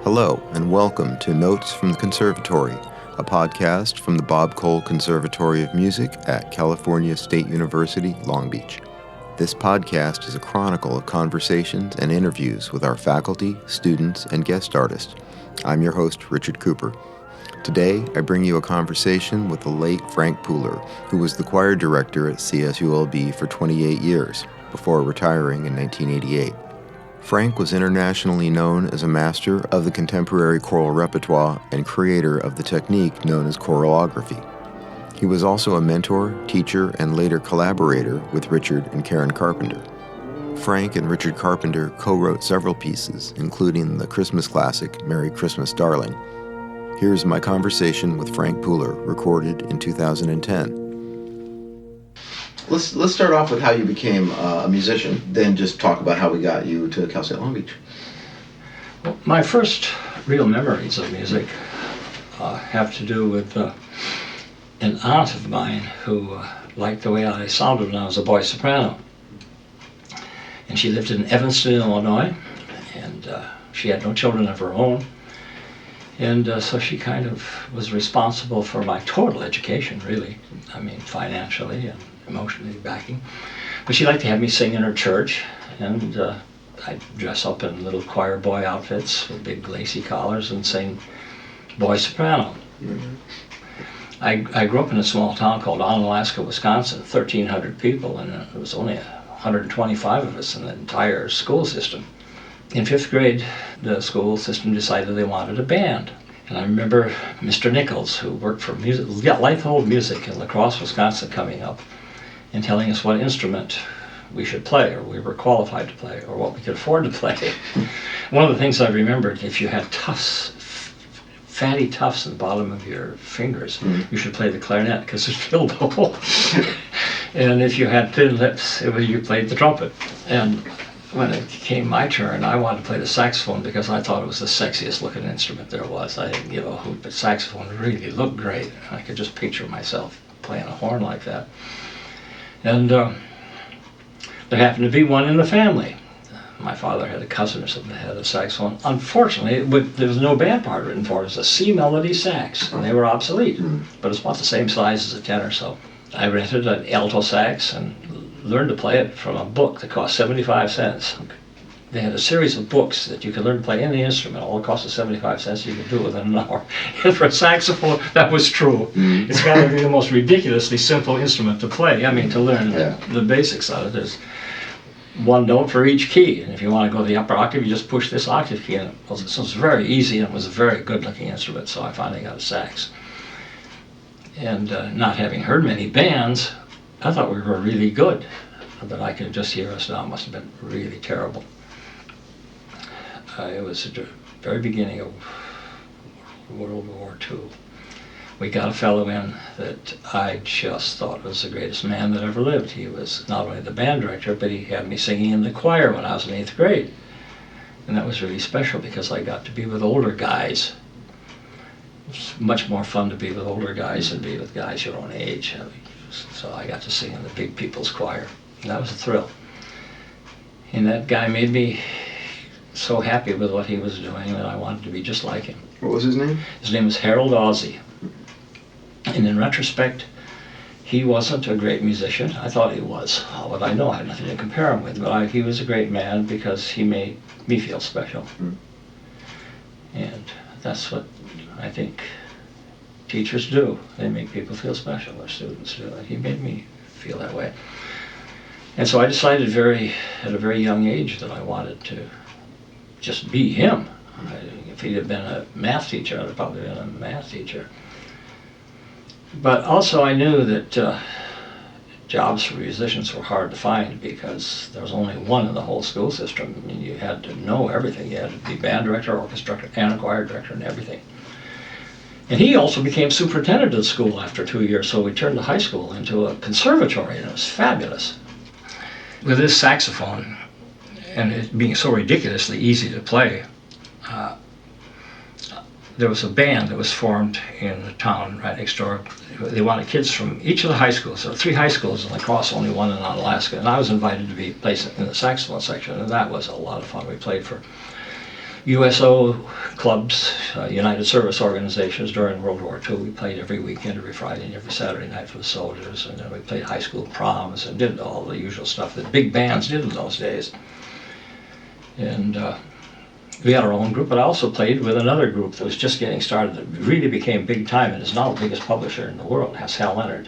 Hello, and welcome to Notes from the Conservatory, a podcast from the Bob Cole Conservatory of Music at California State University, Long Beach. This podcast is a chronicle of conversations and interviews with our faculty, students, and guest artists. I'm your host, Richard Cooper. Today, I bring you a conversation with the late Frank Pooler, who was the choir director at CSULB for 28 years, before retiring in 1988. Frank was internationally known as a master of the contemporary choral repertoire and creator of the technique known as choralography. He was also a mentor, teacher, and later collaborator with Richard and Karen Carpenter. Frank and Richard Carpenter co-wrote several pieces, including the Christmas classic, Merry Christmas, Darling. Here's my conversation with Frank Pooler, recorded in 2010. Let's start off with how you became a musician, then just talk about how we got you to Cal State Long Beach. Well, my first real memories of music have to do with an aunt of mine who liked the way I sounded when I was a boy soprano. And she lived in Evanston, Illinois, and she had no children of her own. And so she kind of was responsible for my total education, really. I mean, financially and emotionally backing. But she liked to have me sing in her church, and I'd dress up in little choir boy outfits with big lacy collars and sing boy soprano. Mm-hmm. I grew up in a small town called Onalaska, Wisconsin, 1,300 people, and there was only 125 of us in the entire school system. In 5th grade, the school system decided they wanted a band. And I remember Mr. Nichols, who worked for Lifehold Music in La Crosse, Wisconsin, coming up and telling us what instrument we should play, or we were qualified to play, or what we could afford to play. One of the things I remembered, if you had tufts, fatty tufts in the bottom of your fingers, you should play the clarinet because it filled the hole. And if you had thin lips, you played the trumpet. And when it came my turn, I wanted to play the saxophone because I thought it was the sexiest looking instrument there was. I didn't give a hoot, but saxophone really looked great. I could just picture myself playing a horn like that. And there happened to be one in the family. My father had a cousin or something that had a saxophone. Unfortunately, there was no band part written for it. It was a C melody sax, and they were obsolete. But it's about the same size as a tenor, so I rented an alto sax and learned to play it from a book that cost 75 cents. They had a series of books that you could learn to play any instrument, all costed 75 cents, you could do it within an hour. And for a saxophone, that was true. It's got to be the most ridiculously simple instrument to play. I mean, to learn the basics of it. There's one note for each key, and if you want to go to the upper octave, you just push this octave key in. So it was very easy, and it was a very good-looking instrument, so I finally got a sax. And not having heard many bands, I thought we were really good, but I could just hear us now. It must have been really terrible. It was at the very beginning of World War II. We got a fellow in that I just thought was the greatest man that ever lived. He was not only the band director, but he had me singing in the choir when I was in 8th grade. And that was really special because I got to be with older guys. It's much more fun to be with older guys than be with guys your own age. So I got to sing in the big people's choir. And that was a thrill. And that guy made me so happy with what he was doing that I wanted to be just like him. What was his name? His name was Harold Ozzie. And in retrospect, he wasn't a great musician. I thought he was. But I know I had nothing to compare him with. But he was a great man because he made me feel special. And that's what I think teachers do. They make people feel special, or students do. And he made me feel that way. And so I decided at a very young age that I wanted to just be him. If he'd have been a math teacher, I'd have probably been a math teacher. But also I knew that jobs for musicians were hard to find because there was only one in the whole school system. I mean, you had to know everything. You had to be band director, orchestra director, and choir director, and everything. And he also became superintendent of the school after 2 years, so we turned the high school into a conservatory, and it was fabulous. With this saxophone, and it being so ridiculously easy to play, there was a band that was formed in the town right next door. They wanted kids from each of the high schools. There were 3 high schools in La Crosse, only one in Onalaska, and I was invited to be placed in the saxophone section, and that was a lot of fun. We played for USO clubs, United Service Organizations during World War II. We played every weekend, every Friday and every Saturday night for the soldiers, and then we played high school proms and did all the usual stuff that big bands did in those days. And we had our own group, but I also played with another group that was just getting started that really became big time and is now the biggest publisher in the world. It has Hal Leonard.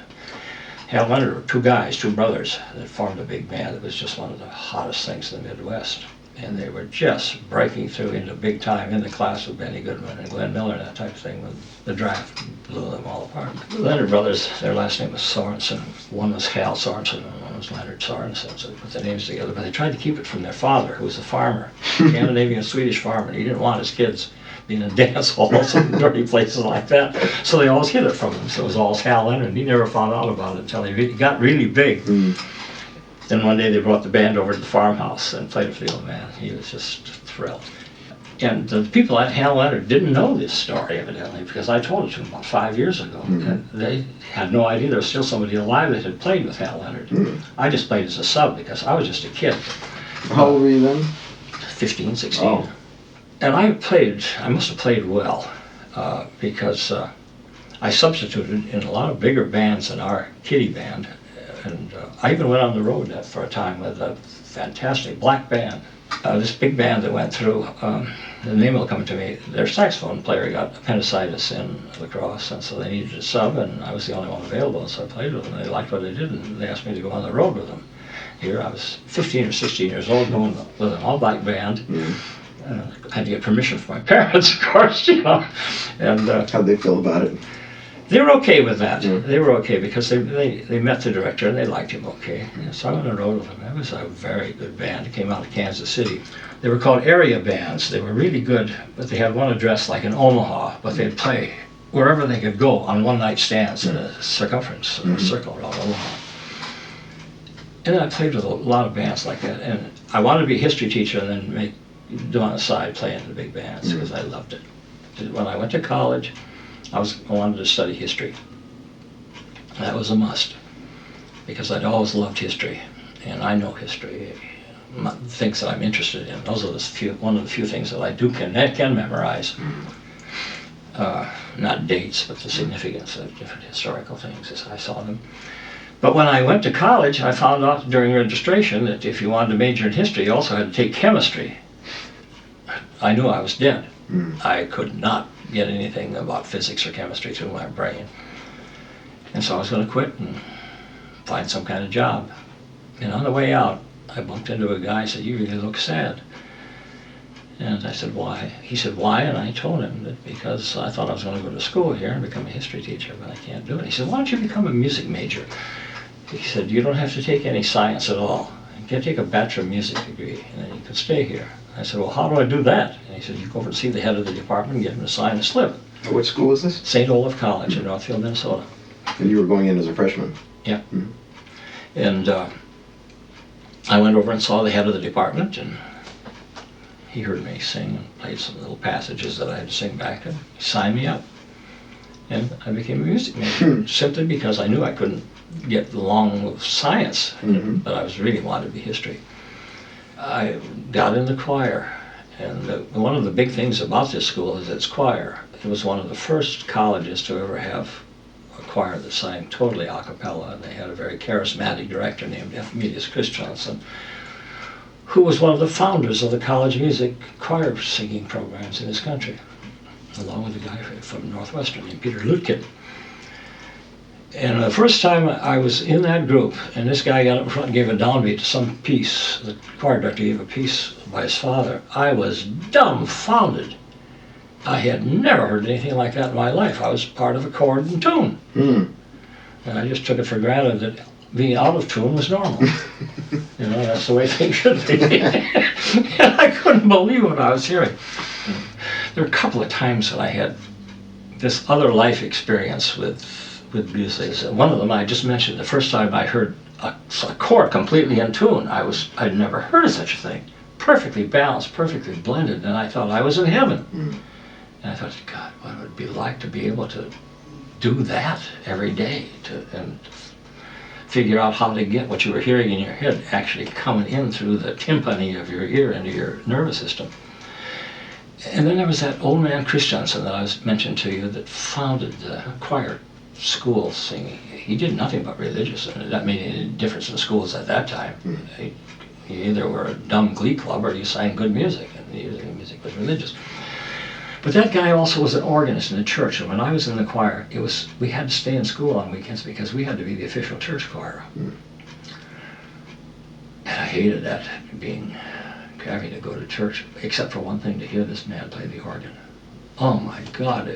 Hal Leonard were two guys, two brothers, that formed a big band. It was just one of the hottest things in the Midwest. And they were just breaking through into big time in the class with Benny Goodman and Glenn Miller and that type of thing when the draft blew them all apart. The Leonard brothers, their last name was Sorensen. One was Hal Sorensen and one was Leonard Sorensen, so they put the names together. But they tried to keep it from their father, who was a farmer, Scandinavian Swedish farmer, and he didn't want his kids being in dance halls and dirty places like that. So they always hid it from him. So it was all Hal Leonard, and he never found out about it until he got really big. Then one day they brought the band over to the farmhouse and played it for the old man. He was just thrilled. And the people at Hal Leonard didn't know this story, evidently, because I told it to them about 5 years ago. And they had no idea there was still somebody alive that had played with Hal Leonard. I just played as a sub because I was just a kid. How old were you then? 15, 16. Oh. And I must have played well because I substituted in a lot of bigger bands than our kiddie band. And I even went on the road for a time with a fantastic black band. This big band that went through, the name will come to me, their saxophone player got appendicitis in lacrosse, and so they needed a sub, and I was the only one available, so I played with them. They liked what I did, and they asked me to go on the road with them. Here I was 15 or 16 years old, going with an all-black band. I had to get permission from my parents, of course, you know. And how'd they feel about it? they were okay with that. They were okay because they met the director and they liked him okay. And so I went on the road with them. It was a very good band. It came out of Kansas City. They were called area bands. They were really good, but they had one address like in Omaha, but they'd play wherever they could go on one-night stands in a circumference, a circle around Omaha. And then I played with a lot of bands like that. And I wanted to be a history teacher and then do on the side playing in the big bands because I loved it. When I went to college, I wanted to study history. That was a must because I'd always loved history, and I know history, things that I'm interested in. Those are one of the few things that I can memorize. Not dates, but the significance of different historical things as I saw them. But when I went to college, I found out during registration that if you wanted to major in history, you also had to take chemistry. I knew I was dead. I could not get anything about physics or chemistry through my brain. And so I was going to quit and find some kind of job. And on the way out, I bumped into a guy who said, "You really look sad." And I said, "Why?" He said, "Why?" And I told him that because I thought I was going to go to school here and become a history teacher, but I can't do it. He said, "Why don't you become a music major?" He said, "You don't have to take any science at all. You can take a Bachelor of Music degree, and then you can stay here." I said, "Well, how do I do that?" And he said, "You go over and see the head of the department and get him to sign a slip." Which school was this? St. Olaf College in Northfield, Minnesota. And you were going in as a freshman? Yeah. And I went over and saw the head of the department, and he heard me sing and played some little passages that I had to sing back, and he signed me up. And I became a music major simply because I knew I couldn't get along with science, but I was really wanted to be history. I got in the choir, and one of the big things about this school is its choir. It was one of the first colleges to ever have a choir that sang totally a cappella, and they had a very charismatic director named Emilius Christiansen, who was one of the founders of the college music choir singing programs in this country, along with a guy from Northwestern named Peter Lutkin. And the first time I was in that group, and this guy got up in front and gave a downbeat to some piece, the choir director gave a piece by his father, I was dumbfounded. I had never heard anything like that in my life. I was part of a chord and tune. And I just took it for granted that being out of tune was normal. You know, that's the way things should be. And I couldn't believe what I was hearing. There were a couple of times that I had this other life experience with music. One of them I just mentioned, the first time I heard a chord completely in tune, I'd never heard of such a thing. Perfectly balanced, perfectly blended, and I thought I was in heaven. And I thought, God, what would it be like to be able to do that every day, and figure out how to get what you were hearing in your head actually coming in through the tympani of your ear into your nervous system. And then there was that old man Christiansen that I was mentioned to you that founded the choir school singing. He did nothing but religious, and that made any difference in schools at that time. You either were a dumb glee club or you sang good music, and the music was religious. But that guy also was an organist in the church, and when I was in the choir, we had to stay in school on weekends because we had to be the official church choir. And I hated that, having to go to church, except for one thing, to hear this man play the organ. Oh my God,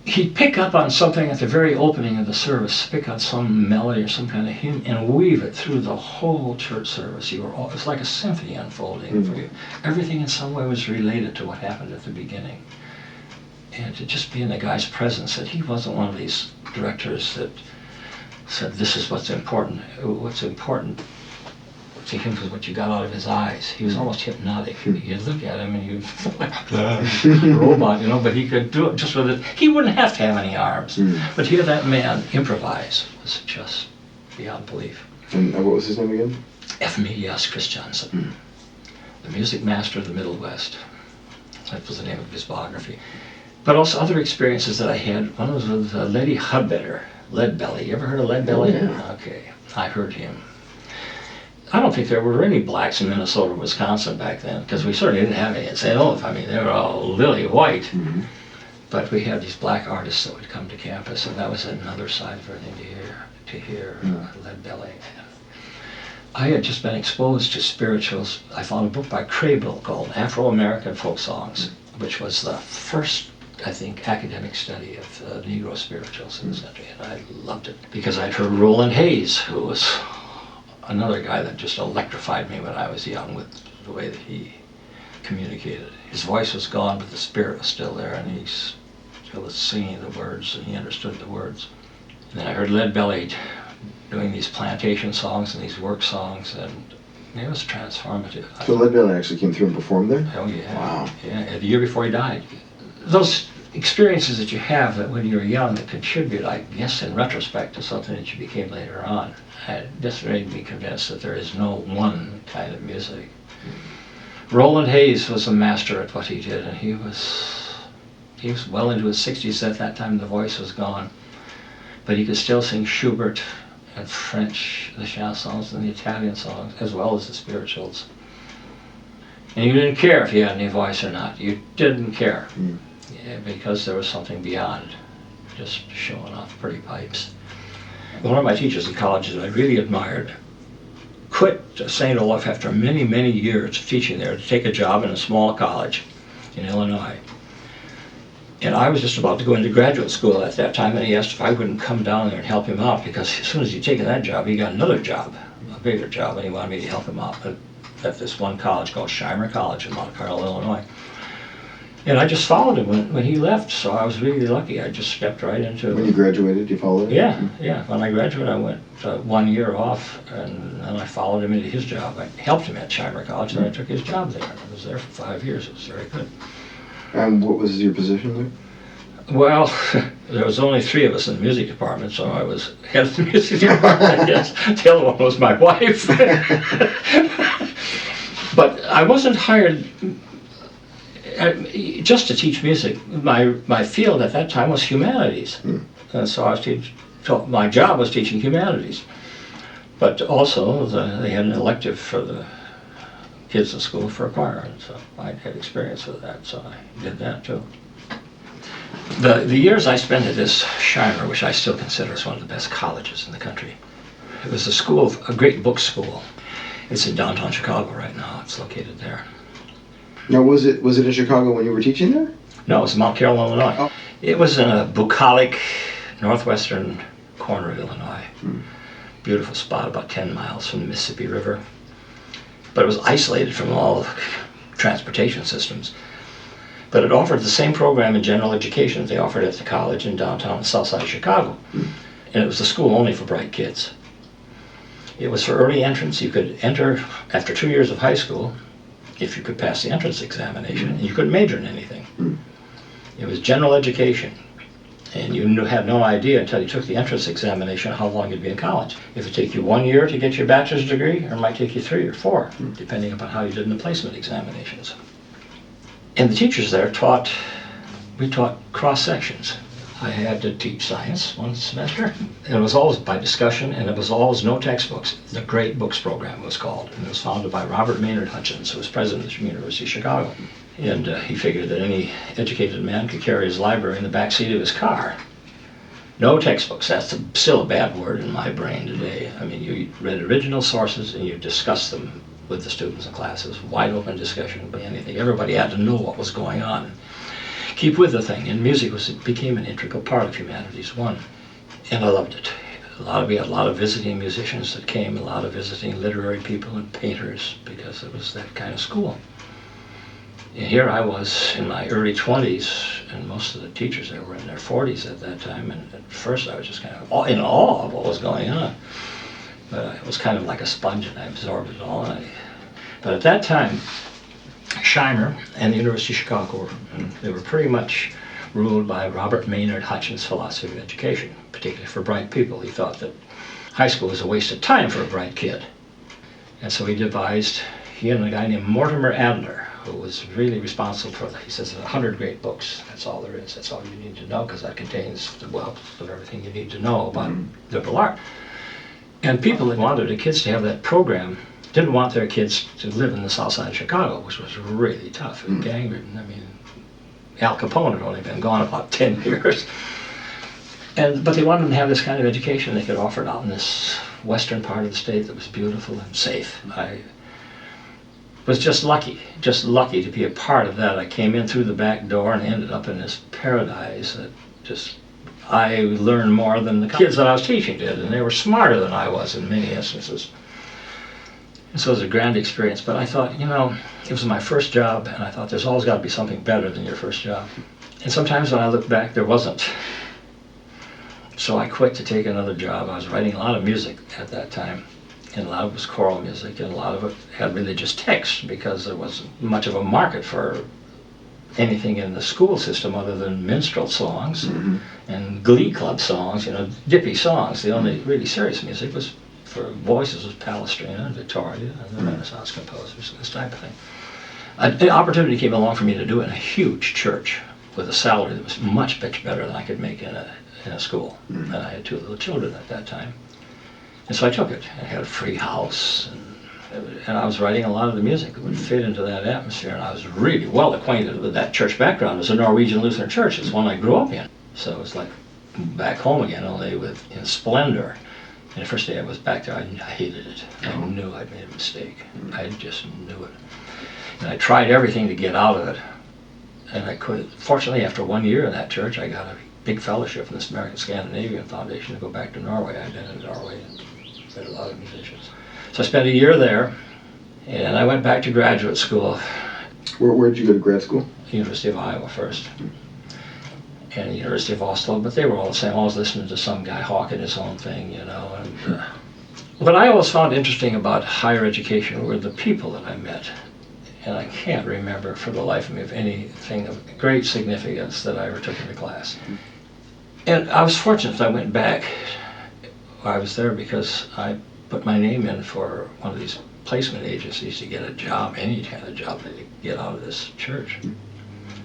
he'd pick up on something at the very opening of the service, pick out some melody or some kind of hymn, and weave it through the whole church service. It was like a symphony unfolding for you. Everything in some way was related to what happened at the beginning. And to just be in the guy's presence, that he wasn't one of these directors that said, this is what's important. What's important to him was what you got out of his eyes. He was almost hypnotic. You look at him and you feel like a robot, but he could do it just with it. He wouldn't have to have any arms. But to hear that man improvise was just beyond belief. And what was his name again? F.M.E.S. Christiansen, the music master of the Middle West. That was the name of his biography. But also other experiences that I had. One was with Lady Hudbetter, Leadbelly. You ever heard of Leadbelly? Yeah. Okay, I heard him. I don't think there were any blacks in Minnesota or Wisconsin back then, because we certainly didn't have any in St. Olaf. I mean, they were all lily white. But we had these black artists that would come to campus, and that was another side of everything to hear Leadbelly. I had just been exposed to spirituals. I found a book by Crable called Afro-American Folk Songs, which was the first, I think, academic study of Negro spirituals in this country, and I loved it because I'd heard Roland Hayes, who was another guy that just electrified me when I was young with the way that he communicated. His voice was gone, but the spirit was still there, and he still was singing the words, and he understood the words. And then I heard Leadbelly doing these plantation songs and these work songs, and it was transformative. So Leadbelly actually came through and performed there? Oh yeah. Wow. Yeah, the year before he died. Those experiences that you have that when you're young that contribute, I guess, in retrospect, to something that you became later on. It just made me convinced that there is no one kind of music. Roland Hayes was a master at what he did, and he was well into his 60s at that time. The voice was gone, but he could still sing Schubert and French, the chansons and the Italian songs, as well as the spirituals. And you didn't care if you had any voice or not. You didn't care, because there was something beyond just showing off pretty pipes. One of my teachers in college that I really admired quit St. Olaf after many, many years of teaching there to take a job in a small college in Illinois. And I was just about to go into graduate school at that time, and he asked if I wouldn't come down there and help him out, because as soon as he'd taken that job, he got another job, a bigger job, and he wanted me to help him out at this one college called Shimer College in Mount Carmel, Illinois. And I just followed him when he left, so I was really lucky. I just stepped right into it. When you graduated, you followed him? Yeah. When I graduated, I went 1 year off, and then I followed him into his job. I helped him at Shimer College, and I took his job there. I was there for 5 years. It was very good. And what was your position there? Well, there was only 3 of us in the music department, so I was head of the music department, I guess. The other one was my wife. But I wasn't hired just to teach music. My field at that time was humanities. So my job was teaching humanities. But also, they had an elective for the kids in school for a choir, and so I had experience with that, so I did that too. The years I spent at this Shimer, which I still consider as one of the best colleges in the country, it was a great book school. It's in downtown Chicago right now. It's located there. Now, was it in Chicago when you were teaching there? No, it was in Mount Carmel, Illinois. Oh. It was in a bucolic northwestern corner of Illinois. Beautiful spot, about 10 miles from the Mississippi River. But it was isolated from all transportation systems. But it offered the same program in general education that they offered at the college in downtown and south side of Chicago. And it was a school only for bright kids. It was for early entrance. You could enter after 2 years of high school if you could pass the entrance examination, and you couldn't major in anything. It was general education, and you had no idea until you took the entrance examination how long you'd be in college. If it took you 1 year to get your bachelor's degree, or it might take you 3 or 4, depending upon how you did in the placement examinations. And the teachers there we taught cross sections. I had to teach science one semester. It was always by discussion, and it was always no textbooks. The Great Books Program was called, and it was founded by Robert Maynard Hutchins, who was president of the University of Chicago. And he figured that any educated man could carry his library in the back seat of his car. No textbooks. That's still a bad word in my brain today. I mean, you read original sources and you discussed them with the students in classes. Wide open discussion about anything. Everybody had to know what was going on. Keep with the thing. And music became an integral part of Humanities 1. And I loved it. We had a lot of visiting musicians that came, a lot of visiting literary people and painters, because it was that kind of school. And here I was in my early 20s, and most of the teachers there were in their 40s at that time, and at first I was just kind of in awe of what was going on. But I was kind of like a sponge, and I absorbed it all. But at that time, Scheimer and the University of Chicago, they were pretty much ruled by Robert Maynard Hutchins' philosophy of education, particularly for bright people. He thought that high school was a waste of time for a bright kid. And so he and a guy named Mortimer Adler, who was really responsible for that. He says 100 great books. That's all there is. That's all you need to know, because that contains the wealth of everything you need to know about liberal art. And people that wanted their kids to have that program didn't want their kids to live in the south side of Chicago, which was really tough and gang-ridden. I mean, Al Capone had only been gone about 10 years. But they wanted them to have this kind of education they could offer out in this western part of the state that was beautiful and safe. I was just lucky to be a part of that. I came in through the back door and ended up in this paradise that I learned more than the kids that I was teaching did, and they were smarter than I was in many instances. And so it was a grand experience, but I thought, it was my first job, and I thought there's always got to be something better than your first job. And sometimes when I look back, there wasn't. So I quit to take another job. I was writing a lot of music at that time, and a lot of it was choral music, and a lot of it had religious text, because there wasn't much of a market for anything in the school system other than minstrel songs and glee club songs, dippy songs. The only really serious music was for voices was Palestrina and Vittoria and the Renaissance composers, this type of thing. An opportunity came along for me to do it in a huge church with a salary that was much better than I could make in a school. And I had 2 little children at that time. And so I took it. I had a free house, and I was writing a lot of the music that would fit into that atmosphere, and I was really well acquainted with that church background. It was a Norwegian Lutheran church. It's one I grew up in. So it was like back home again, only in splendor. And the first day I was back there, I hated it. I knew I'd made a mistake. I just knew it. And I tried everything to get out of it, and I couldn't. Fortunately, after 1 year in that church, I got a big fellowship from this American Scandinavian Foundation to go back to Norway. I'd been in Norway and met a lot of musicians. So I spent a year there, and I went back to graduate school. Where did you go to grad school? University of Iowa first, and the University of Oslo, but they were all the same. I was listening to some guy hawking his own thing, And what I always found interesting about higher education were the people that I met. And I can't remember for the life of me of anything of great significance that I ever took into class. And I was fortunate that I went back. I was there because I put my name in for one of these placement agencies to get a job, any kind of job to get out of this church.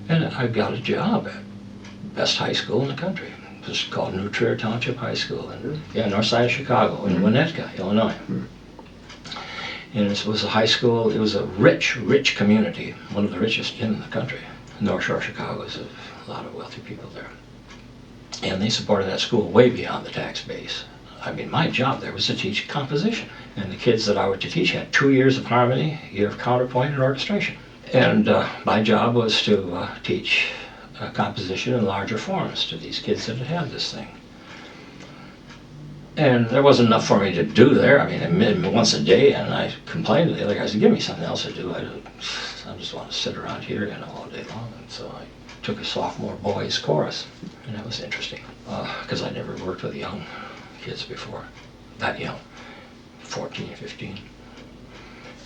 And I got a job at best high school in the country. It was called New Trier Township High School in north side of Chicago, in Winnetka, Illinois. And it was a high school. It was a rich community, one of the richest in the country. North Shore of Chicago is a lot of wealthy people there. And they supported that school way beyond the tax base. I mean, my job there was to teach composition. And the kids that I were to teach had 2 years of harmony, a year of counterpoint and orchestration. And my job was to teach composition in larger forms to these kids that had this thing. And there wasn't enough for me to do there. I mean, I met once a day, and I complained to the other guys, give me something else to do. I just want to sit around here, all day long. And so I took a sophomore boys chorus, and that was interesting, because I'd never worked with young kids before, that young, 14, 15.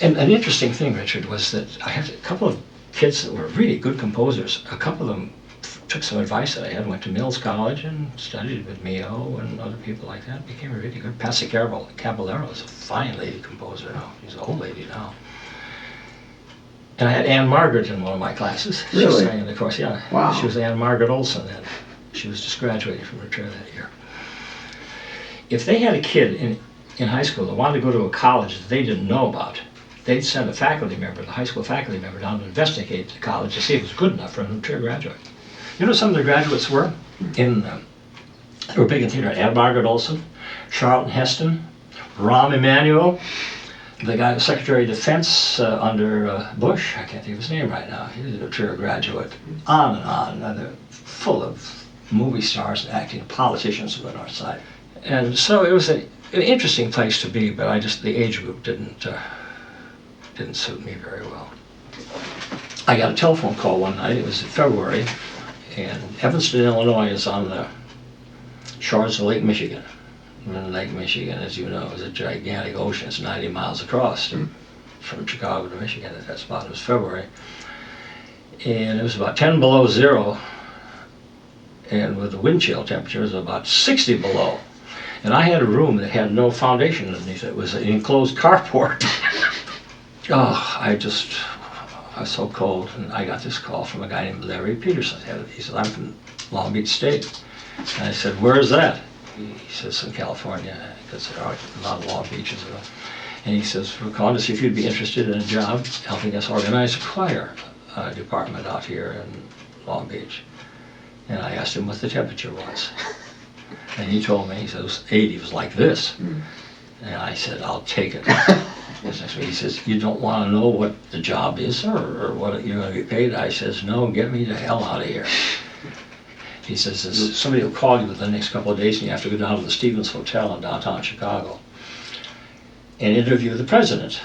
And an interesting thing, Richard, was that I had a couple of kids that were really good composers. A couple of them took some advice that I had, went to Mills College and studied with Mio and other people like that, became a really good. Patsy Caballero is a fine lady composer now. She's an old lady now. And I had Anne Margaret in one of my classes. She Really? sang in the course, yeah. Wow. She was Anne Margaret Olson then. She was just graduating from her chair that year. If they had a kid in high school that wanted to go to a college that they didn't know about, they'd send a faculty member, the high school faculty member, down to investigate the college to see if it was good enough for a mature graduate. You know, some of the graduates were they were big in theater. Anne Margaret Olson, Charlton Heston, Rahm Emanuel, the guy who was Secretary of Defense under Bush. I can't think of his name right now. He was a mature graduate. On and on. They're full of movie stars and acting politicians from the North Side. And so it was an interesting place to be, but the age group didn't suit me very well. I got a telephone call one night. It was in February, and Evanston, Illinois is on the shores of Lake Michigan. And Lake Michigan, as you know, is a gigantic ocean. It's 90 miles across from Chicago to Michigan at that spot. It was February, and it was about 10 below zero, and with the wind chill temperature, it was about 60 below. And I had a room that had no foundation underneath it. It was an enclosed carport. Oh, I was so cold, and I got this call from a guy named Larry Peterson. He said, I'm from Long Beach State. And I said, where is that? He says, in California, because there are a lot of Long Beaches. And he says, we're calling to see if you'd be interested in a job helping us organize a choir department out here in Long Beach. And I asked him what the temperature was. And he told me, he said, it was 80, it was like this. And I said, I'll take it. He says, you don't want to know what the job is or what you're going to be paid? I says, no, get me the hell out of here. He says, somebody will call you within the next couple of days and you have to go down to the Stevens Hotel in downtown Chicago and interview the president.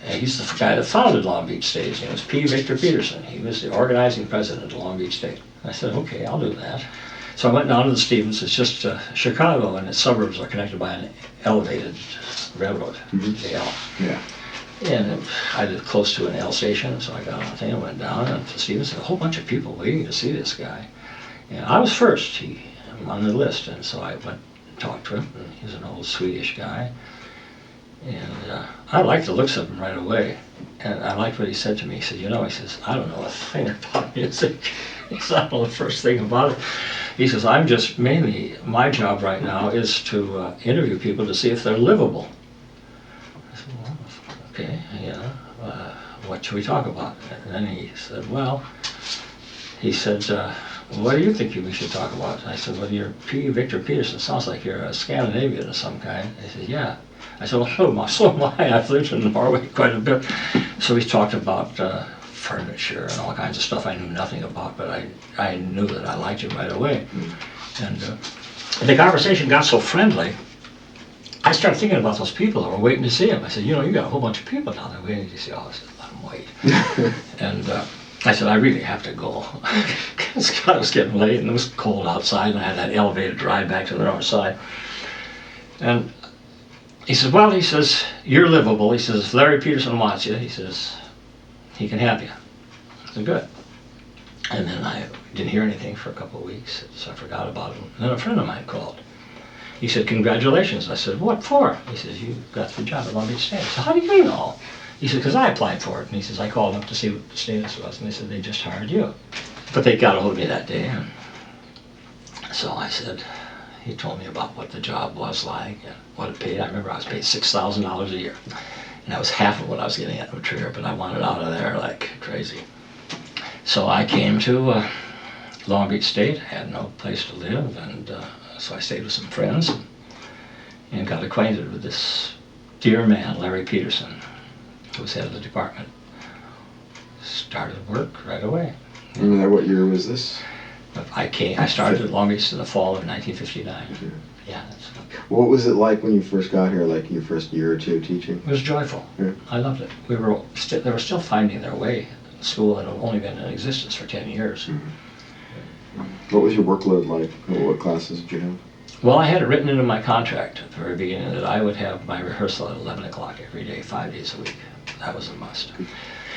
And he's the guy that founded Long Beach State. His name was P. Victor Peterson. He was the organizing president of Long Beach State. I said, okay, I'll do that. So I went down to the Stevens. It's just Chicago and its suburbs are connected by an elevated railroad, the L. Yeah. And I lived close to an L station, so I got on the thing and went down, and to Stevens, there was a whole bunch of people waiting to see this guy. And I was first on the list, and so I went and talked to him. And he's an old Swedish guy. And I liked the looks of him right away. And I liked what he said to me. He said, he says, I don't know a thing about music. He said, I don't know the first thing about it. He says, I'm just mainly, my job right now is to interview people to see if they're livable. I said, well, okay, what should we talk about? And then he said, what do you think we should talk about? I said, well, you're P. Victor Peterson. Sounds like you're a Scandinavian of some kind. He said, yeah. I said, well, so am I. I've lived in Norway quite a bit. So we talked about furniture and all kinds of stuff I knew nothing about, but I knew that I liked it right away. And the conversation got so friendly, I started thinking about those people that were waiting to see him. I said, you got a whole bunch of people down there waiting to see. I said, let them wait. And I said, I really have to go. Because it was getting late and it was cold outside and I had that elevated ride back to the north side. And he says, you're livable. He says, if Larry Peterson wants you, he says, he can have you. I said, good. And then I didn't hear anything for a couple of weeks, so I forgot about him. And then a friend of mine called. He said, congratulations. I said, what for? He says, you got the job at Long Beach State. I said, how do you know? He said, because I applied for it. And he says, I called up to see what the status was. And they said, they just hired you. But they got a hold of me that day. And so I said, he told me about what the job was like and what it paid. I remember I was paid $6,000 a year. And that was half of what I was getting at Trier, but I wanted out of there like crazy. So I came to Long Beach State, had no place to live, and so I stayed with some friends and got acquainted with this dear man, Larry Peterson, who was head of the department. Started work right away. Remember what year was this? I started at Long Beach in the fall of 1959. Yeah. What was it like when you first got here, like your first year or two teaching? It was joyful. Yeah. I loved it. They were still finding their way. The school had only been in existence for 10 years. What was your workload like? What classes did you have? Well, I had it written into my contract at the very beginning that I would have my rehearsal at 11 o'clock every day, 5 days a week. That was a must.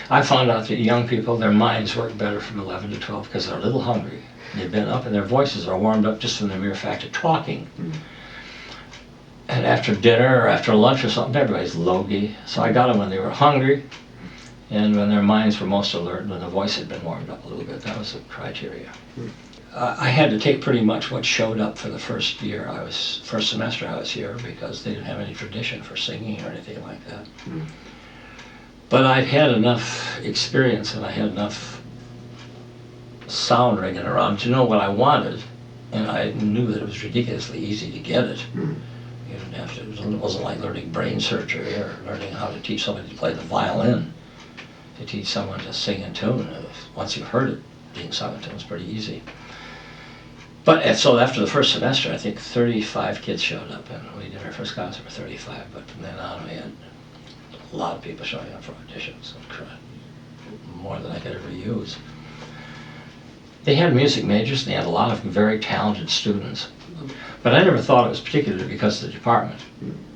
I found out that young people, their minds work better from 11 to 12 because they're a little hungry. They've been up and their voices are warmed up just from the mere fact of talking. And after dinner or after lunch or something, everybody's logy. So I got them when they were hungry and when their minds were most alert, and when the voice had been warmed up a little bit. That was the criteria. I had to take pretty much what showed up for the first semester I was here, because they didn't have any tradition for singing or anything like that. But I'd had enough experience, and I had enough sound ringing around to know what I wanted, and I knew that it was ridiculously easy to get it. You didn't have to, it wasn't like learning brain surgery or learning how to teach somebody to play the violin. To teach someone to sing in tune, once you've heard it being sung in tune, it's pretty easy. But so after the first semester, I think 35 kids showed up, and we did our first concert for 35, but from then on we had a lot of people showing up for auditions, more than I could ever use. They had music majors, and they had a lot of very talented students. But I never thought it was particularly because of the department.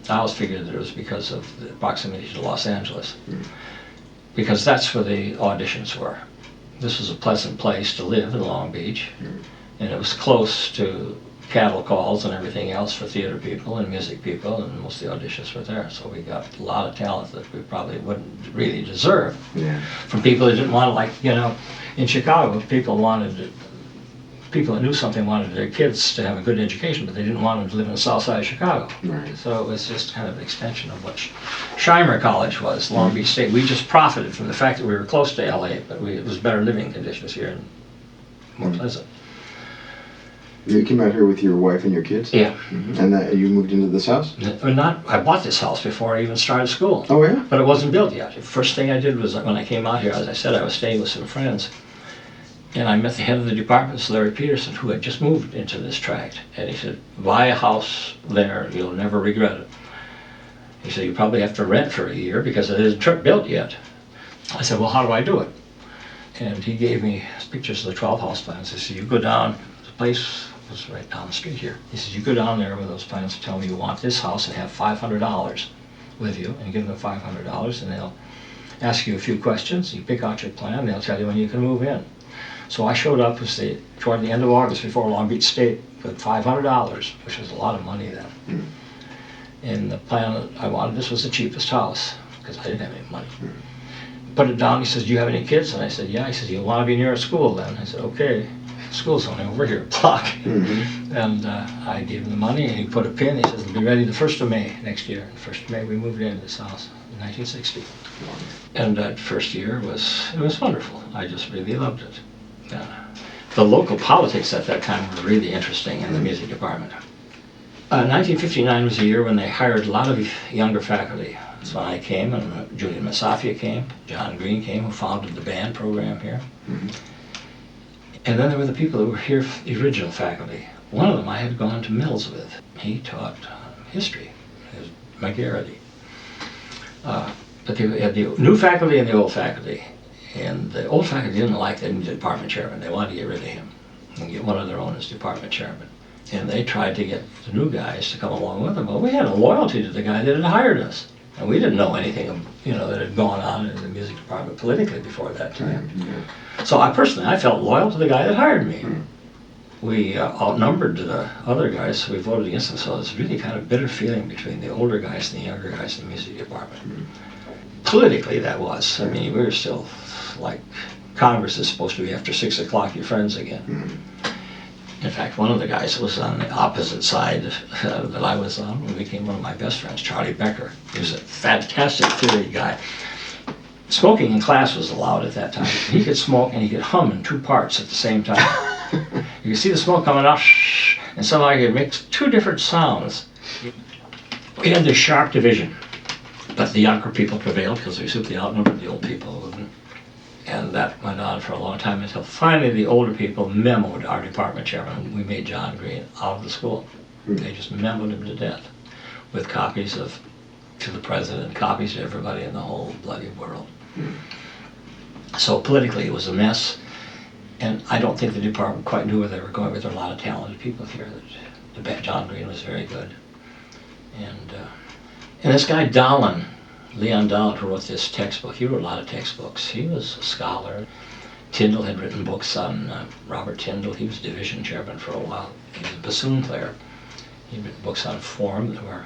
I always figured that it was because of the proximity to Los Angeles, because that's where the auditions were. This was a pleasant place to live in Long Beach, and it was close to cattle calls and everything else for theater people and music people, and most of the auditions were there. So we got a lot of talent that we probably wouldn't really deserve from people who didn't want to, like, in Chicago, people that knew something wanted their kids to have a good education, but they didn't want them to live in the south side of Chicago. So it was just kind of an extension of what Shimer College was, Long Beach State. We just profited from the fact that we were close to LA, but it was better living conditions here and more pleasant. You came out here with your wife and your kids? Yeah. And you moved into this house? I bought this house before I even started school. Oh, yeah? But it wasn't built yet. The first thing I did was, when I came out here, as I said, I was staying with some friends. And I met the head of the department, Larry Peterson, who had just moved into this tract. And he said, buy a house there, you'll never regret it. He said, you probably have to rent for a year because it isn't built yet. I said, well, how do I do it? And he gave me pictures of the 12 house plans. He said, you go down, the place was right down the street here. He says, you go down there with those plans and tell me you want this house and have $500 with you, and give them $500, and they'll ask you a few questions. You pick out your plan, they'll tell you when you can move in. So I showed up toward the end of August before Long Beach State with $500, which was a lot of money then. And the plan that I wanted, this was the cheapest house, because I didn't have any money. Put it down, he says, do you have any kids? And I said, yeah. He says, you want to be near a school then? I said, okay. School's only over here, a block. And I gave him the money, and he put a pin. He says, it'll be ready the 1st of May next year. And the 1st of May, we moved into this house in 1960. And that first year was wonderful. I just really loved it. The local politics at that time were really interesting in the music department. 1959 was a year when they hired a lot of younger faculty. That's when I came, and Julian Masafia came, John Green came, who founded the band program here. And then there were the people that were here, the original faculty. One of them I had gone to Mills with. He taught history, McGarrity. But they had the new faculty and the old faculty. And the old faculty didn't like the department chairman. They wanted to get rid of him and get one of their own as department chairman. And they tried to get the new guys to come along with them. But we had a loyalty to the guy that had hired us. And we didn't know anything, that had gone on in the music department politically before that time. So I felt loyal to the guy that hired me. We outnumbered the other guys, so we voted against them. So it was really kind of bitter feeling between the older guys and the younger guys in the music department. Politically, that was. I mean, we were still like, Congress is supposed to be after 6 o'clock, your friends again. In fact, one of the guys was on the opposite side that I was on, and became one of my best friends, Charlie Becker. He was a fantastic theory guy. Smoking in class was allowed at that time. He could smoke and he could hum in 2 parts at the same time. You could see the smoke coming out, and somehow he could make 2 different sounds. We had this sharp division, but the younger people prevailed because we simply outnumbered the old people. And that went on for a long time until finally the older people memoed our department chairman. We made John Green out of the school. They just memoed him to death with copies to the president, copies to everybody in the whole bloody world. So politically it was a mess, and I don't think the department quite knew where they were going, but there were a lot of talented people here. John Green was very good. And this guy Dolan, Leon Dolan, who wrote this textbook, he wrote a lot of textbooks. He was a scholar. Tyndall had written books on Robert Tyndall. He was division chairman for a while. He was a bassoon player. He'd written books on form that were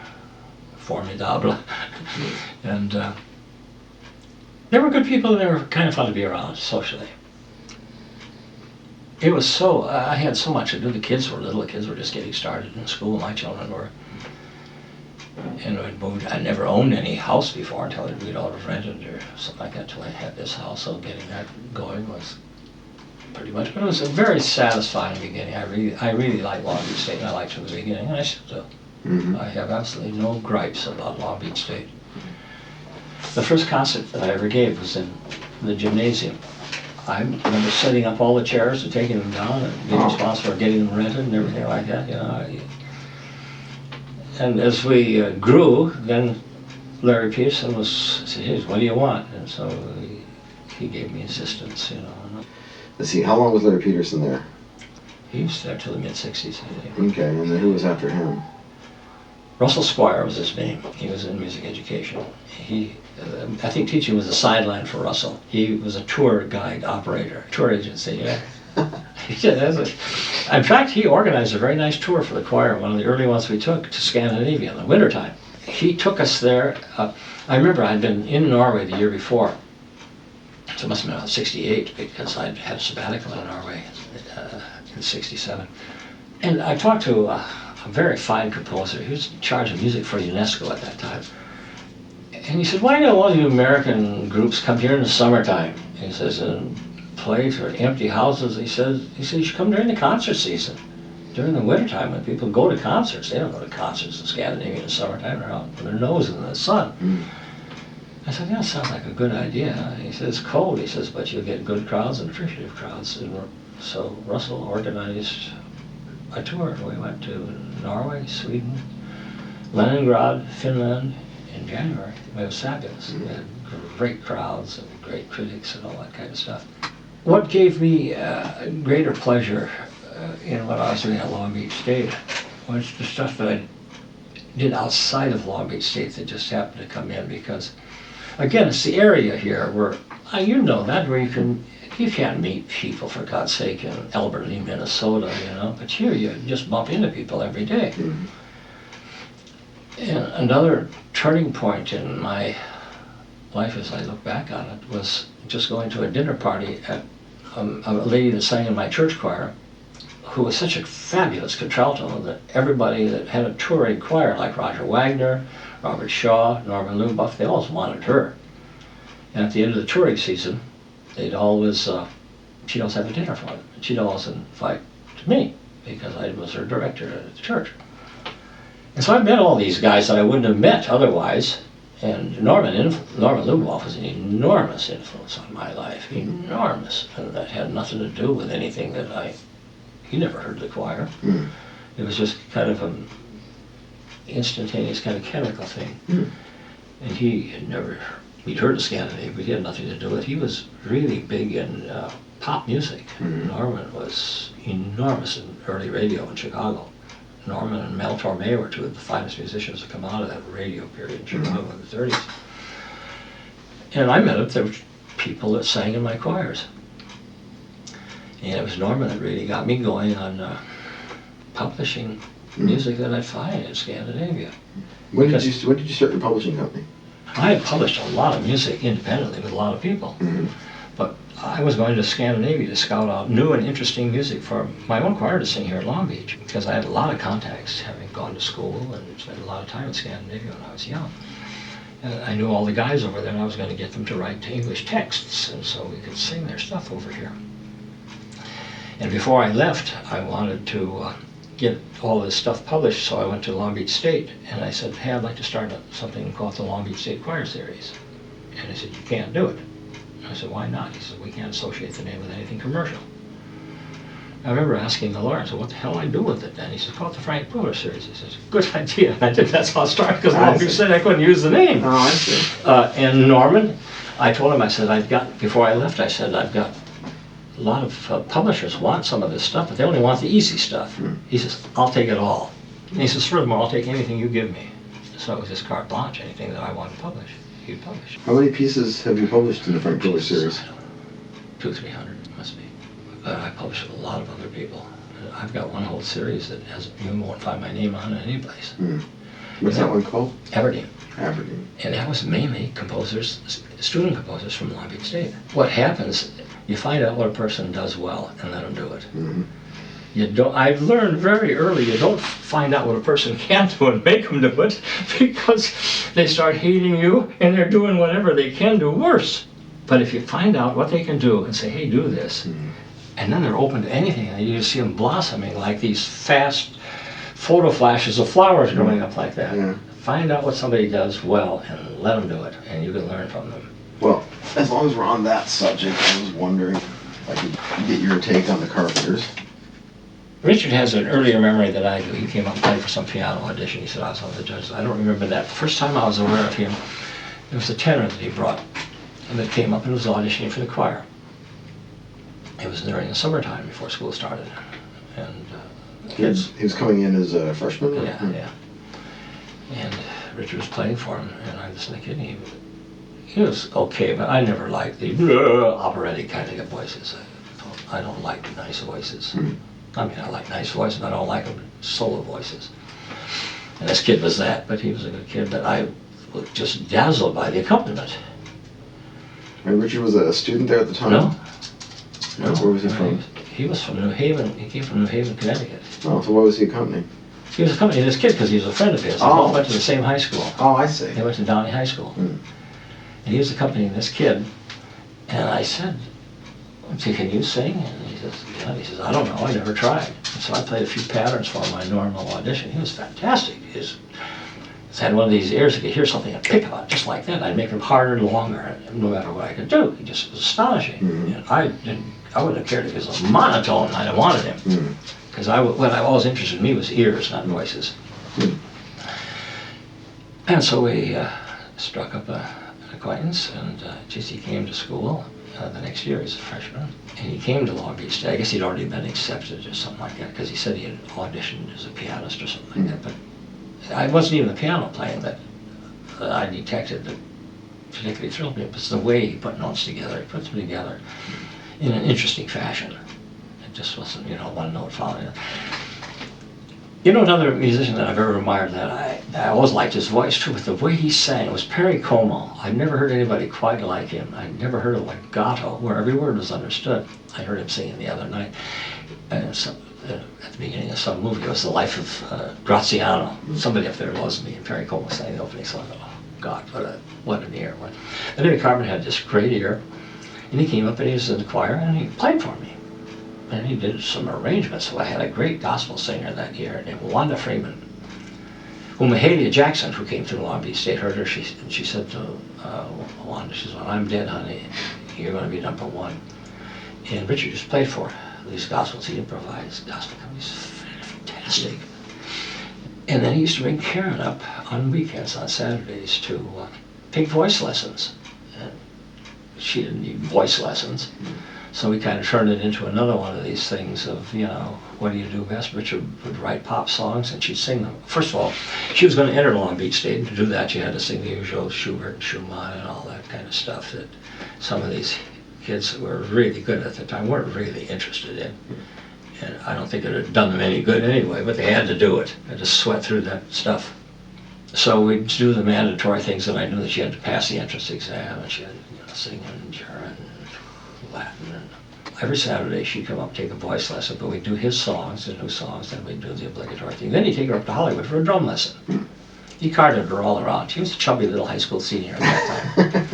formidable. And They were good people, and they were kind of fun to be around socially. It was so, I had so much to do. The kids were little, the kids were just getting started in school, my children were. And I'd moved, I never owned any house before until we'd all rented or something like that until I had this house. So getting that going was pretty much, but it was a very satisfying beginning. I really liked Long Beach State, and I liked it from the beginning, and I still do. Mm-hmm. I have absolutely no gripes about Long Beach State. The first concert that I ever gave was in the gymnasium. I remember setting up all the chairs and taking them down and being responsible for getting them rented and everything like that, you know. And as we grew, then Larry Peterson said, "Hey, what do you want?" And so he gave me assistance, you know. Let's see, how long was Larry Peterson there? He was there till the mid-60s, I think. Okay, and then who was after him? Russell Squire was his name. He was in music education. I think teaching was a sideline for Russell. He was a tour guide operator, tour agency, yeah. In fact, he organized a very nice tour for the choir, one of the early ones we took to Scandinavia in the wintertime. He took us there. I remember I'd been in Norway the year before, so it must have been about 68, because I'd had a sabbatical in Norway in 67. And I talked to a very fine composer. He was in charge of music for UNESCO at that time. And he said, "Why do all you American groups come here in the summertime?" He says, "And play for empty houses." He says, "You should come during the concert season. During the wintertime when people go to concerts, they don't go to concerts in Scandinavia in the summertime. They're out with their nose in the sun." I said, "Yeah, sounds like a good idea." He says, "It's cold," he says, "but you'll get good crowds and appreciative crowds." And so Russell organized a tour. We went to Norway, Sweden, Leningrad, Finland in January. It was fabulous. We had great crowds and great critics and all that kind of stuff. What gave me greater pleasure in what I was doing at Long Beach State was the stuff that I did outside of Long Beach State that just happened to come in, because, again, it's the area here where, you know that, where you can't meet people, for God's sake, in Alberta, Minnesota, you know, but here you just bump into people every day. And another turning point in my life, as I look back on it, was just going to a dinner party at a lady that sang in my church choir, who was such a fabulous contralto that everybody that had a touring choir, like Roger Wagner, Robert Shaw, Norman Luboff, they always wanted her. And at the end of the touring season, she'd always have a dinner for them. And she'd always invite me, because I was her director at the church. And so I met all these guys that I wouldn't have met otherwise. And Norman Luboff was an enormous influence on my life, enormous. And that had nothing to do with anything that he never heard the choir. It was just kind of an instantaneous kind of chemical thing. And he'd heard of Scandinavia, but he had nothing to do with it. He was really big in pop music. Norman was enormous in early radio in Chicago. Norman and Mel Torme were two of the finest musicians to come out of that radio period in Chicago in the 30s. And I met them. There were people that sang in my choirs. And it was Norman that really got me going on publishing music that I'd find in Scandinavia. When did you start your publishing company? I had published a lot of music independently with a lot of people. But I was going to Scandinavia to scout out new and interesting music for my own choir to sing here at Long Beach, because I had a lot of contacts, having gone to school and spent a lot of time in Scandinavia when I was young. And I knew all the guys over there, and I was going to get them to write English texts, and so we could sing their stuff over here. And before I left, I wanted to get all this stuff published, so I went to Long Beach State, and I said, "Hey, I'd like to start something called the Long Beach State Choir Series." And he said, "You can't do it." I said, "Why not?" He said, "We can't associate the name with anything commercial." I remember asking the lawyer, I said, "What the hell do I do with it then?" He said, "Call it the Frank Brewer Series." He says, "Good idea." And I did. That's how it started, because Long Beach said I couldn't use the name. Oh, I see. And Norman, I told him, I said, before I left, I said, "I've got a lot of publishers want some of this stuff, but they only want the easy stuff." He says, "I'll take it all." And he says, "Furthermore, I'll take anything you give me." So it was just carte blanche. Anything that I want to publish, he'd publish. How many pieces have you published in the Frank Brewer series? 200-300 must be. But I published with a lot of other people. I've got one whole series that you won't find my name on it any place. What's that one called? Aberdeen. Aberdeen. And that was mainly composers, student composers from Long Beach State. What happens, you find out what a person does well and let them do it. Mm-hmm. You don't. I've learned very early you don't find out what a person can't do and make them do it, because they start hating you and they're doing whatever they can do worse. But if you find out what they can do and say, hey, do this, and then they're open to anything, and you see them blossoming like these fast photo flashes of flowers growing up like that. Yeah. Find out what somebody does well and let them do it, and you can learn from them. Well, as long as we're on that subject, I was wondering if I could get your take on the Carpenters. Richard has an earlier memory that I do. He came up and played for some piano audition. He said, I was one of the judges. I don't remember that. The first time I was aware of him, it was a tenor that he brought, and that came up and was auditioning for the choir. It was during the summertime before school started. And He was coming in as a freshman? Or? yeah. And Richard was playing for him, and I listened to the kid, and he was okay, but I never liked the operatic kind of voices. I don't like nice voices. I mean, I like nice voices, but I don't like them solo voices. And this kid was that, but he was a good kid, but I was just dazzled by the accompaniment. And Richard was a student there at the time? No. Where was he from? He was from New Haven. He came from New Haven, Connecticut. Oh, so what was he accompanying? He was accompanying this kid because he was a friend of his. They Oh. both went to the same high school. Oh, I see. They went to Downey High School. And he was accompanying this kid. And I said, can you sing? And he says, yeah. He says, I don't know, I never tried. And so I played a few patterns for my normal audition. He was fantastic. He had one of these ears that could hear something and pick up just like that. I'd make him harder and longer, no matter what I could do. He just was astonishing. And I wouldn't have cared if it was a monotone. I'd have wanted him. Because what I always interested in me was ears, not voices. And so we struck up an acquaintance, and he came to school the next year. He's a freshman, and he came to Long Beach State. I guess he'd already been accepted or something like that, because he said he had auditioned as a pianist or something like that. But I wasn't even the piano playing that I detected that particularly thrilled me. It was the way he put notes together. He put them together in an interesting fashion. It just wasn't, one note following it. Another musician that I've ever admired that I always liked his voice too, but the way he sang was Perry Como. I've never heard anybody quite like him. I'd never heard of legato, where every word was understood. I heard him singing the other night at the beginning of some movie. It was The Life of Graziano. Somebody up there loves me, and Perry Como sang the opening song. Oh God, what an ear. And then Carpenter had this great ear, and he came up and he was in the choir and he played for me. And he did some arrangements, so I had a great gospel singer that year named Wanda Freeman, whom Mahalia Jackson, who came through Long Beach State, heard her. She said to Wanda, she said, "When I'm dead, honey, you're going to be number one." And Richard just played for her. These gospels, he improvised gospel. It was fantastic. And then he used to bring Karen up on weekends, on Saturdays, to take voice lessons. And she didn't need voice lessons. So we kind of turned it into another one of these things of, what do you do best? Richard would write pop songs and she'd sing them. First of all, she was going to enter Long Beach State, and to do that she had to sing the usual Schubert, Schumann, and all that kind of stuff that some of these kids who were really good at the time weren't really interested in. And I don't think it had done them any good anyway, but they had to do it. They had to sweat through that stuff. So we'd do the mandatory things that I knew that she had to pass the entrance exam, and she had to sing in German, Latin, and every Saturday she'd come up, take a voice lesson, but we'd do his songs, the new songs, then we'd do the obligatory thing. Then he'd take her up to Hollywood for a drum lesson. He carted her all around. She was a chubby little high school senior at that time.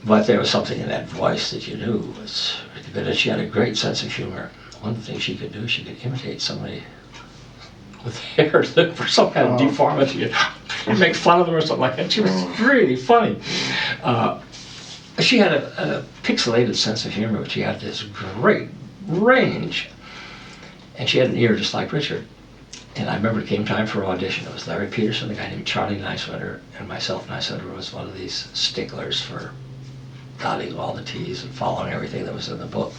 But there was something in that voice that you knew was really good, and she had a great sense of humor. One of the things she could do, she could imitate somebody with hair for some kind of deformity and make fun of them or something like that. She was really funny. She had a pixelated sense of humor, but she had this great range. And she had an ear just like Richard. And I remember it came time for audition. It was Larry Peterson, a guy named Charlie Nicewetter, and myself. Nicewetter was one of these sticklers for dotting all the T's and following everything that was in the book.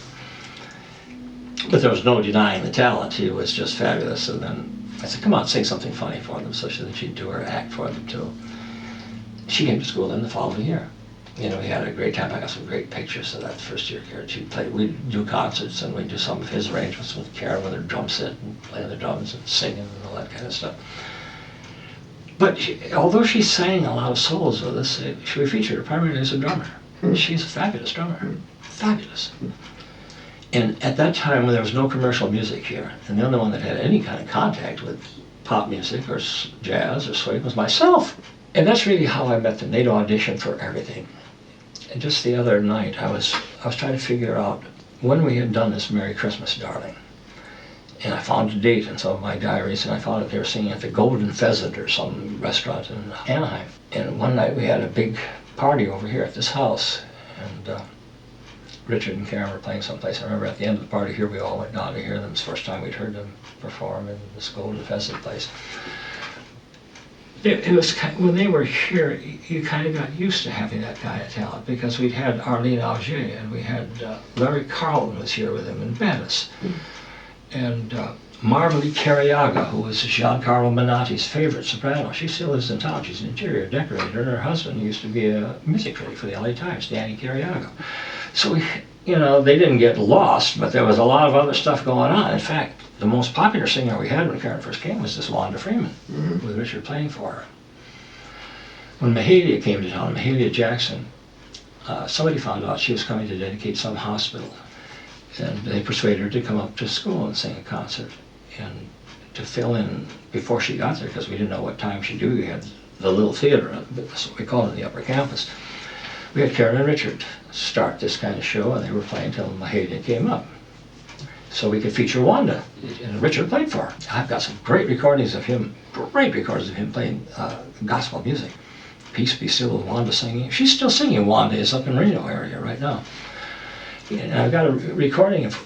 But there was no denying the talent. He was just fabulous. And then I said, come on, sing something funny for them. So she'd do her act for them too. She came to school then the following year. We had a great time. I got some great pictures of that first year. We'd do concerts, and we'd do some of his arrangements with Karen with her drum set and playing the drums and singing and all that kind of stuff. But although she sang a lot of solos with us, she featured her primarily as a drummer. She's a fabulous drummer. Fabulous. And at that time, when there was no commercial music here, and the only one that had any kind of contact with pop music or jazz or swing was myself. And that's really how I met them. They'd audition for everything. And just the other night, I was trying to figure out when we had done this Merry Christmas, Darling. And I found a date in some of my diaries, and I found that they were singing at the Golden Pheasant or some restaurant in Anaheim. And one night we had a big party over here at this house, and Richard and Karen were playing someplace. I remember at the end of the party here, we all went down to hear them. It was the first time we'd heard them perform in this Golden Pheasant place. It was when they were here, you kind of got used to having that kind of talent, because we'd had Arlene Auger, and we had Larry Carlton was here with him in Venice, and Marmalie Cariaga, who was Giancarlo Menotti's favorite soprano. She still lives in town. She's an interior decorator, and her husband used to be a music critic for the LA Times, Danny Cariaga. So they didn't get lost, but there was a lot of other stuff going on. In fact, the most popular singer we had when Karen first came was this Wanda Freeman, with Richard playing for her. When Mahalia came to town, Mahalia Jackson, somebody found out she was coming to dedicate some hospital, and they persuaded her to come up to school and sing a concert. And to fill in before she got there, because we didn't know what time she'd do, we had the little theater, that's what we called it, the upper campus. We had Karen and Richard start this kind of show, and they were playing until Mahalia came up, so we could feature Wanda, and Richard played for her. I've got some great recordings of him playing gospel music. Peace Be Still with Wanda singing. She's still singing. Wanda is up in Reno area right now. And I've got a recording of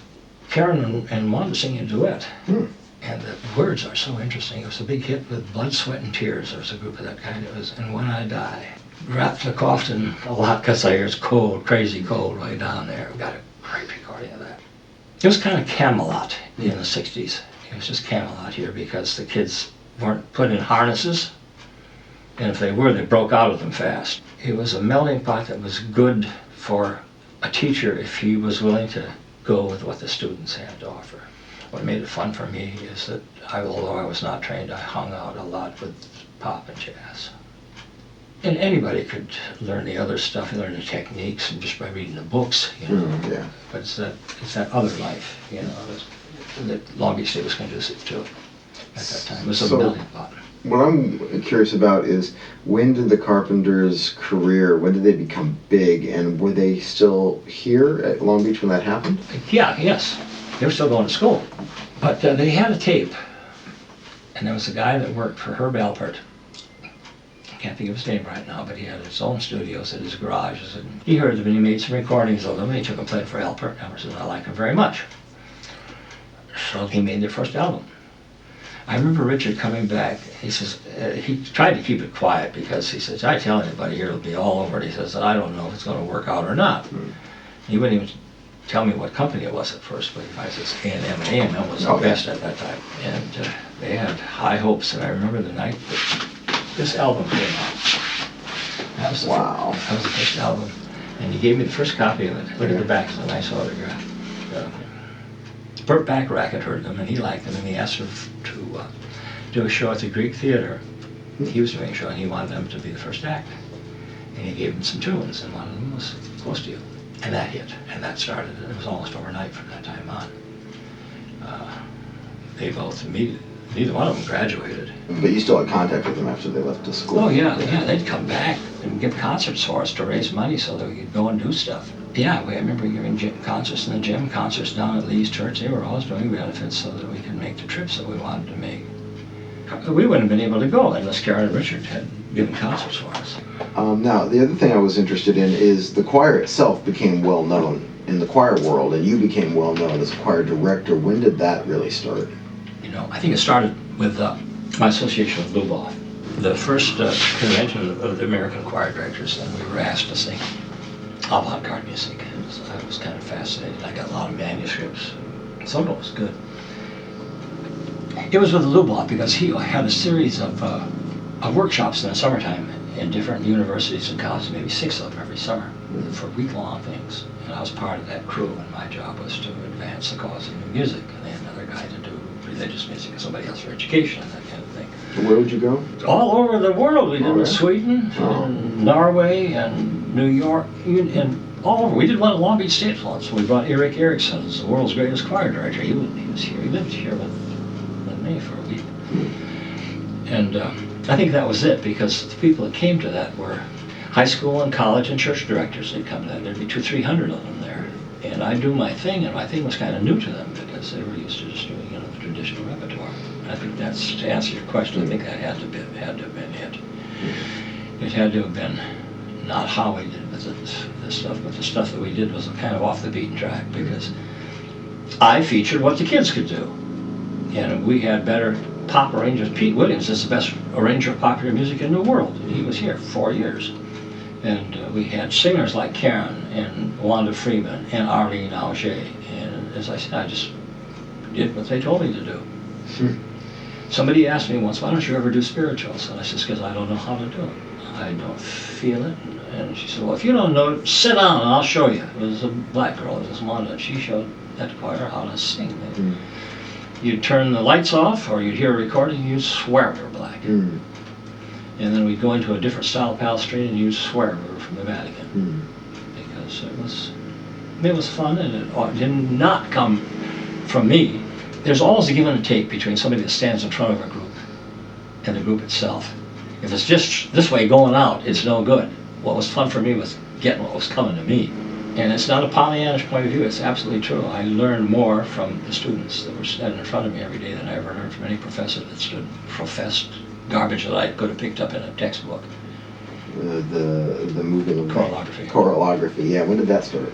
Karen and Wanda singing a duet. And the words are so interesting. It was a big hit with Blood, Sweat, and Tears. There was a group of that kind. It was And When I Die. Wrapped the coffin a lot because I hear it's cold, crazy cold way down there. I've got a great recording of that. It was kind of Camelot in the 60s. It was just Camelot here because the kids weren't put in harnesses. And if they were, they broke out of them fast. It was a melting pot that was good for a teacher if he was willing to go with what the students had to offer. What made it fun for me is that although I was not trained, I hung out a lot with pop and jazz. And anybody could learn the other stuff and learn the techniques and just by reading the books, Yeah. But it's that other life, that Long Beach State was conducive to at that time. It was a melting pot. What I'm curious about is, when did the Carpenters' career, when did they become big, and were they still here at Long Beach when that happened? Yes. They were still going to school. But they had a tape, and there was a guy that worked for Herb Alpert. I can't think of his name right now, but he had his own studios at his garages, and he heard them and he made some recordings of them, and he took them played for Alpert. Alpert said, I like them very much. So he made their first album. I remember Richard coming back. He says, he tried to keep it quiet because he says, I tell anybody here it'll be all over. And he says, I don't know if it's going to work out or not. He wouldn't even tell me what company it was at first, but I says A&M, and A&M was the best at that time. And they had high hopes, and I remember the night that this album came out. That was the first album. And he gave me the first copy of it. Look at the back, it's a nice autograph. Burt Bacharach had heard them, and he liked them, and he asked her to do a show at the Greek Theater. He was doing a show, and he wanted them to be the first act. And he gave them some tunes, and one of them was Close to You. And that hit, and that started, and it was almost overnight from that time on. They both, neither one of them graduated. But you still had contact with them after they left the school? Oh yeah, they'd come back and give concerts for us to raise money so that we could go and do stuff. Yeah, I remember giving concerts in the gym, concerts down at Lee's Church. They were always doing benefits so that we could make the trips that we wanted to make. We wouldn't have been able to go unless Karen and Richard had given concerts for us. Now, the other thing I was interested in is the choir itself became well known in the choir world, and you became well known as a choir director. When did that really start? I think it started with my association with Luboff. The first convention of the American Choir Directors, and we were asked to sing avant-garde music. I was kind of fascinated. I got a lot of manuscripts. Some of it was good. It was with Luboff because he had a series of workshops in the summertime in different universities and colleges, maybe 6 of them every summer, for week-long things. And I was part of that crew, and my job was to advance the cause of new music. And they had another guy to do religious music, and somebody else for education and that kind of thing. Where would you go? All over the world. We did Oh, in yeah? Sweden, and Norway, and New York, and all over. We did one at Long Beach State once. We brought Erik Erikson as the world's greatest choir director. He was here. He lived here with me for a week. And I think that was it, because the people that came to that were high school and college and church directors. They'd come to that. There'd be 200-300 of them there. And I'd do my thing, and my thing was kind of new to them because they were used to just doing, the traditional repertoire. I think that's, to answer your question, I think that had to have been it. It had to have been not how we did the stuff, but the stuff that we did was kind of off the beaten track, because I featured what the kids could do. And we had better pop arrangers. Pete Williams is the best arranger of popular music in the world. He was here 4 years. And we had singers like Karen and Wanda Freeman and Arlene Auger. And as I said, I just did what they told me to do. Somebody asked me once, why don't you ever do spirituals? And I said, because I don't know how to do it. I don't feel it. And she said, well, if you don't know it, sit down and I'll show you. It was a black girl, it was Wanda, and she showed that choir how to sing. You'd turn the lights off, or you'd hear a recording, and you'd swear we were black. And then we'd go into a different style of palestrine, and you'd swear we were from the Vatican. Because it was fun, and it did not come from me. There's always a give and a take between somebody that stands in front of a group and the group itself. If it's just this way going out, it's no good. What was fun for me was getting what was coming to me. And it's not a Pollyannish point of view, it's absolutely true. I learned more from the students that were standing in front of me every day than I ever learned from any professor that professed garbage that I could have picked up in a textbook. The moving of Chorography. Chorography, yeah. When did that start?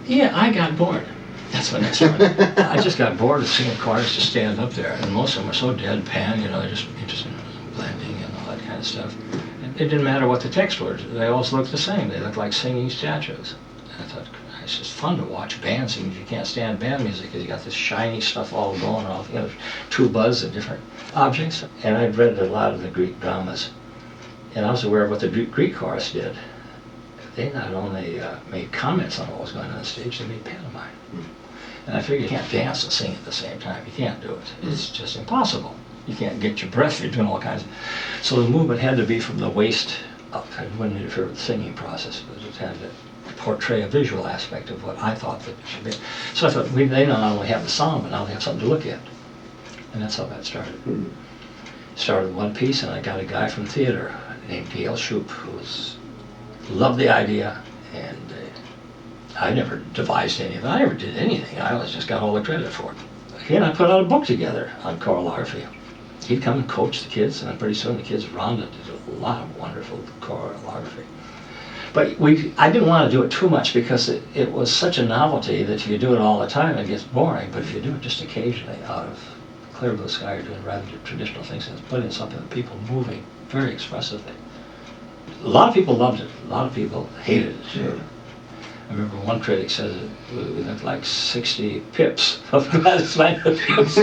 Yeah, I got bored. That's when it started. I just got bored of seeing choirs just stand up there, and most of them were so deadpan, they're just interested in blending and all that kind of stuff. And it didn't matter what the text was, they always looked the same. They looked like singing statues. And I thought, it's just fun to watch band sing if you can't stand band music, because you got this shiny stuff all going off, tubas and different objects. And I'd read a lot of the Greek dramas, and I was aware of what the Greek chorus did. They not only made comments on what was going on the stage, they made pantomime. And I figured you can't dance and sing at the same time. You can't do it. It's just impossible. You can't get your breath. You're doing all kinds of... So the movement had to be from the waist up. It wouldn't interfere with the singing process, but it had to portray a visual aspect of what I thought that it should be. So I thought, they not only have the song, but now they have something to look at. And that's how that started. Started with one piece, and I got a guy from theater named Gail Shoup, who loved the idea, and I never devised any of it. I never did anything. I always just got all the credit for it. He and I put out a book together on choreography. He'd come and coach the kids, and then pretty soon the kids around it did a lot of wonderful choreography. But I didn't want to do it too much, because it was such a novelty that if you do it all the time, it gets boring. But if you do it just occasionally out of clear blue sky, you're doing rather traditional things, and it's putting something with people moving very expressively. A lot of people loved it. A lot of people hated it too. I remember one critic says it looked like 60 pips of Gladys Magnificus.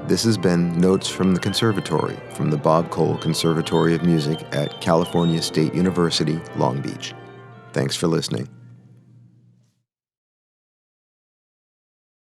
This has been Notes from the Conservatory from the Bob Cole Conservatory of Music at California State University, Long Beach. Thanks for listening.